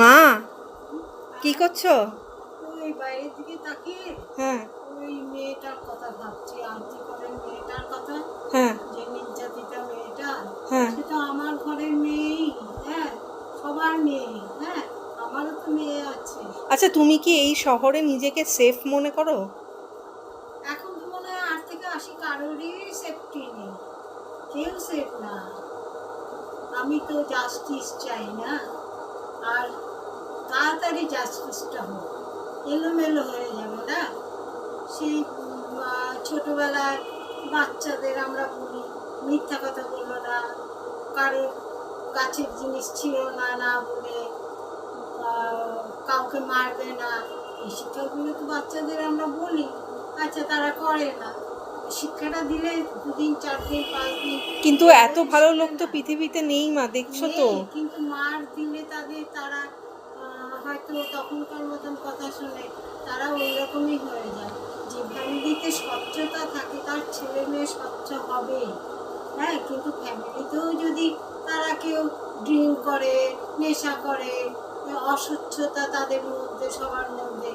মা, কি করছো? ওই বাইরের দিকে তাকিয়ে হ্যাঁ। ওই মেয়েটার কথা ভাবছি, আরতি করেন মেয়েটার কথা। হ্যাঁ। যে নির্যাতিতা মেয়েটা, হ্যাঁ। সে তো আমার ঘরের মেয়েই। হ্যাঁ, সবার মেয়ে। হ্যাঁ, আমারও তো মেয়ে আছে। আচ্ছা, তুমি কি এই শহরে নিজেকে সেফ মনে করো? এখন তো মনে হয় 8 থেকে 80 কারোরই সেফটি নেই, কেউ সেফ না। আমি তো জাস্টিস চাই না, আর তাড়াতাড়ি জাস্টিসটা হোক। এলোমেলো হয়ে যাবে না সেই ছোটবেলায় বাচ্চাদের আমরা বলি মিথ্যা কথা বললো না, কারোর গাছের জিনিস ছিল না না বলে, কাউকে মারবে না, এই শিক্ষাগুলো তো বাচ্চাদের আমরা বলি। আচ্ছা, তারা করে না। শিক্ষাটা দিলে 2 দিন 4 দিন 5 দিন, কিন্তু এত ভালো লোক তো পৃথিবীতে নেই মা, দেখছো তো। কিন্তু মার দিলে তাদের তারা হয়তো তখনকার মতন কথা শুনে তারা ওই রকমই হয়ে যায়। যে ফ্যামিলিতে স্বচ্ছতা থাকে তার ছেলে মেয়ে স্বচ্ছ হবে। হ্যাঁ, কিন্তু ফ্যামিলিতেও যদি তারা কেউ ড্রিঙ্ক করে, নেশা করে, অস্বচ্ছতা তাদের মধ্যে, সবার মধ্যে